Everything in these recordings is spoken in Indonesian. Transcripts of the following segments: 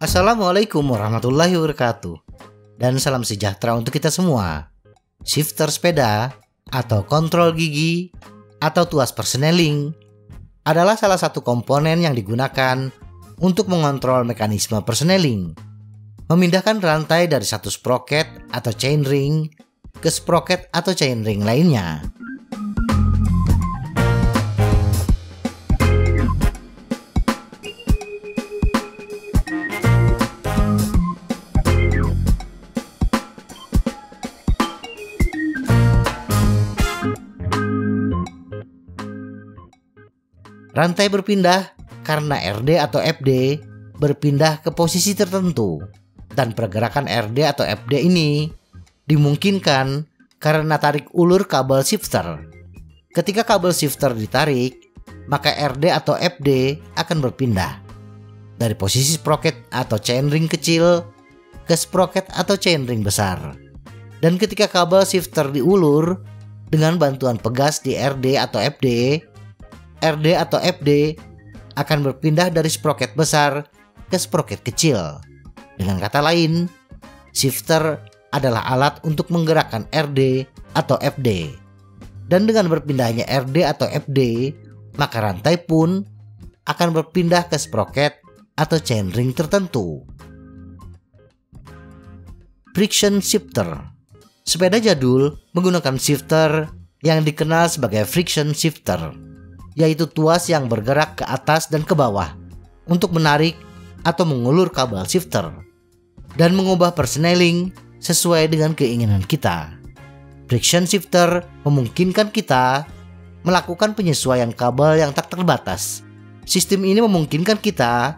Assalamualaikum warahmatullahi wabarakatuh. Dan salam sejahtera untuk kita semua. Shifter sepeda atau kontrol gigi atau tuas persneling adalah salah satu komponen yang digunakan untuk mengontrol mekanisme persneling, memindahkan rantai dari satu sprocket atau chainring ke sprocket atau chainring lainnya. Rantai berpindah karena RD atau FD berpindah ke posisi tertentu, dan pergerakan RD atau FD ini dimungkinkan karena tarik ulur kabel shifter. Ketika kabel shifter ditarik, maka RD atau FD akan berpindah dari posisi sprocket atau chainring kecil ke sprocket atau chainring besar. Dan ketika kabel shifter diulur dengan bantuan pegas di RD atau FD, RD atau FD akan berpindah dari sprocket besar ke sprocket kecil. Dengan kata lain, shifter adalah alat untuk menggerakkan RD atau FD. Dan dengan berpindahnya RD atau FD, maka rantai pun akan berpindah ke sprocket atau chainring tertentu. Friction shifter. Sepeda jadul menggunakan shifter yang dikenal sebagai friction shifter, yaitu tuas yang bergerak ke atas dan ke bawah untuk menarik atau mengulur kabel shifter dan mengubah persneling sesuai dengan keinginan kita. Friction shifter memungkinkan kita melakukan penyesuaian kabel yang tak terbatas. Sistem ini memungkinkan kita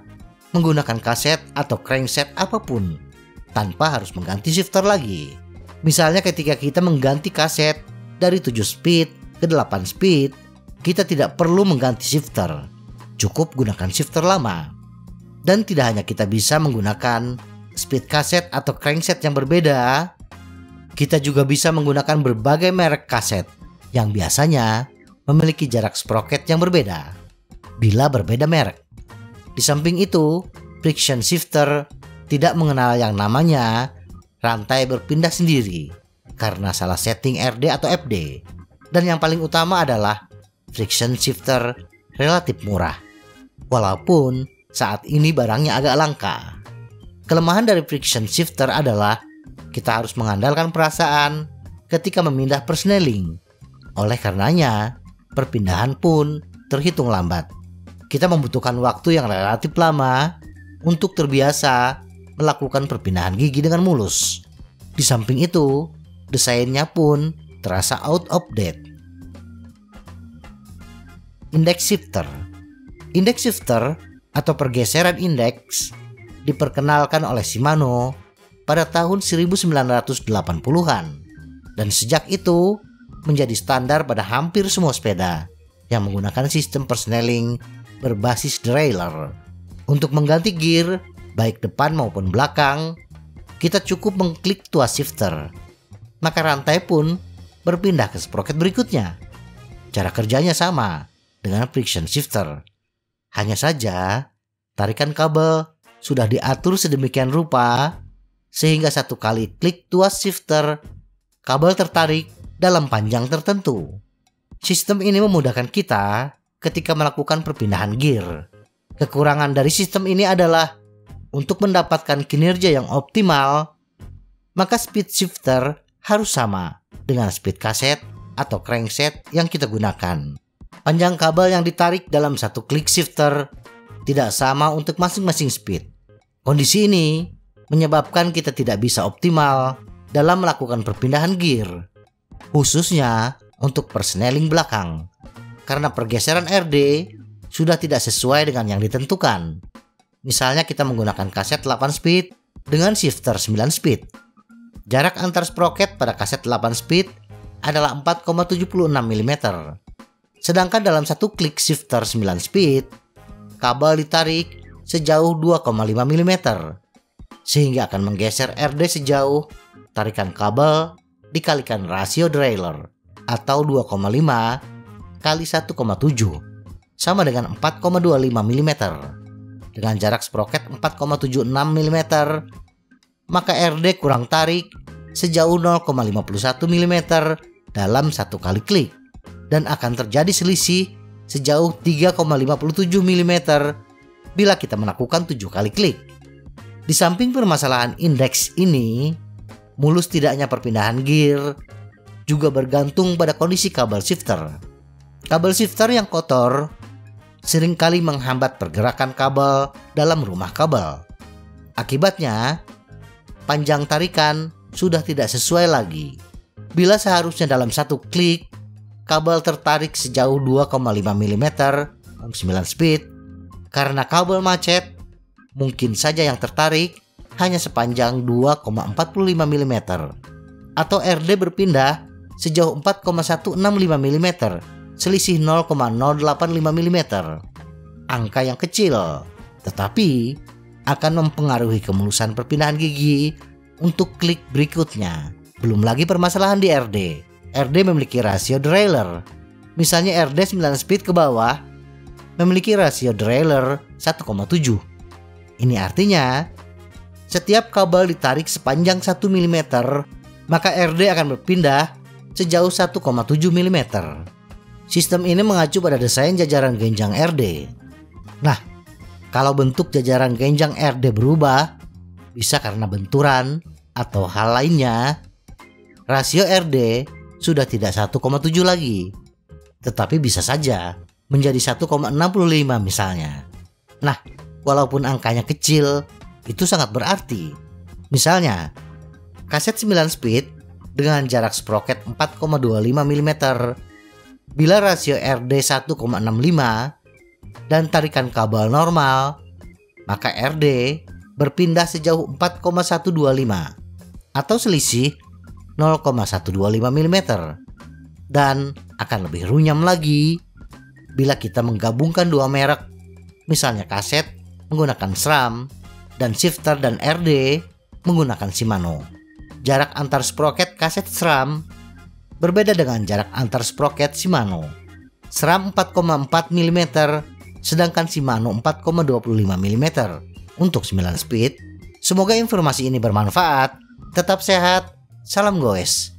menggunakan kaset atau crankset apapun tanpa harus mengganti shifter lagi. Misalnya ketika kita mengganti kaset dari 7 speed ke 8 speed, kita tidak perlu mengganti shifter, cukup gunakan shifter lama. Dan tidak hanya kita bisa menggunakan speed kaset atau crankset yang berbeda, kita juga bisa menggunakan berbagai merek kaset yang biasanya memiliki jarak sprocket yang berbeda bila berbeda merek. Di samping itu, friction shifter tidak mengenal yang namanya rantai berpindah sendiri karena salah setting RD atau FD. Dan yang paling utama adalah friction shifter relatif murah, walaupun saat ini barangnya agak langka. Kelemahan dari friction shifter adalah kita harus mengandalkan perasaan ketika memindah persneling. Oleh karenanya, perpindahan pun terhitung lambat. Kita membutuhkan waktu yang relatif lama untuk terbiasa melakukan perpindahan gigi dengan mulus. Di samping itu, desainnya pun terasa out of date. Index shifter. Index shifter atau pergeseran indeks diperkenalkan oleh Shimano pada tahun 1980-an dan sejak itu menjadi standar pada hampir semua sepeda yang menggunakan sistem persneling berbasis derailleur. Untuk mengganti gear baik depan maupun belakang, kita cukup mengklik tuas shifter, maka rantai pun berpindah ke sprocket berikutnya. Cara kerjanya sama dengan friction shifter. Hanya saja, tarikan kabel sudah diatur sedemikian rupa sehingga satu kali klik tuas shifter, kabel tertarik dalam panjang tertentu. Sistem ini memudahkan kita ketika melakukan perpindahan gear. Kekurangan dari sistem ini adalah untuk mendapatkan kinerja yang optimal, maka speed shifter harus sama dengan speed kaset atau crankset yang kita gunakan. Panjang kabel yang ditarik dalam satu klik shifter tidak sama untuk masing-masing speed. Kondisi ini menyebabkan kita tidak bisa optimal dalam melakukan perpindahan gear, khususnya untuk persneling belakang, karena pergeseran RD sudah tidak sesuai dengan yang ditentukan. Misalnya kita menggunakan kaset 8 speed dengan shifter 9 speed. Jarak antar sprocket pada kaset 8 speed adalah 4,76 mm. Sedangkan dalam satu klik shifter 9 speed, kabel ditarik sejauh 2,5 mm, sehingga akan menggeser RD sejauh tarikan kabel dikalikan rasio derailleur atau 2,5 kali 1,7 sama dengan 4,25 mm. Dengan jarak sproket 4,76 mm, maka RD kurang tarik sejauh 0,51 mm dalam satu kali klik, dan akan terjadi selisih sejauh 3,57 mm bila kita melakukan 7 kali klik. Di samping permasalahan indeks ini, mulus tidaknya perpindahan gear juga bergantung pada kondisi kabel shifter. Kabel shifter yang kotor seringkali menghambat pergerakan kabel dalam rumah kabel. Akibatnya, panjang tarikan sudah tidak sesuai lagi. Bila seharusnya dalam satu klik, kabel tertarik sejauh 2,5 mm 9 speed, karena kabel macet, mungkin saja yang tertarik hanya sepanjang 2,45 mm, atau RD berpindah sejauh 4,165 mm, selisih 0,085 mm. Angka yang kecil, tetapi akan mempengaruhi kemulusan perpindahan gigi untuk klik berikutnya. Belum lagi permasalahan di RD. RD memiliki rasio derailleur. Misalnya RD 9 speed ke bawah memiliki rasio derailleur 1,7. Ini artinya setiap kabel ditarik sepanjang 1 mm, maka RD akan berpindah sejauh 1,7 mm. Sistem ini mengacu pada desain jajaran genjang RD. Nah, kalau bentuk jajaran genjang RD berubah, bisa karena benturan atau hal lainnya, rasio RD sudah tidak 1,7 lagi, tetapi bisa saja menjadi 1,65 misalnya. Nah, walaupun angkanya kecil, itu sangat berarti. Misalnya, kaset 9 speed dengan jarak sproket 4,25 mm, bila rasio RD 1,65 dan tarikan kabel normal, maka RD berpindah sejauh 4,125 atau selisih 0,125 mm, dan akan lebih runyam lagi bila kita menggabungkan dua merek, misalnya kaset menggunakan SRAM dan shifter dan RD menggunakan Shimano. Jarak antar sproket kaset SRAM berbeda dengan jarak antar sproket Shimano. SRAM 4,4 mm sedangkan Shimano 4,25 mm untuk 9 speed. Semoga informasi ini bermanfaat. Tetap sehat. Salam goes.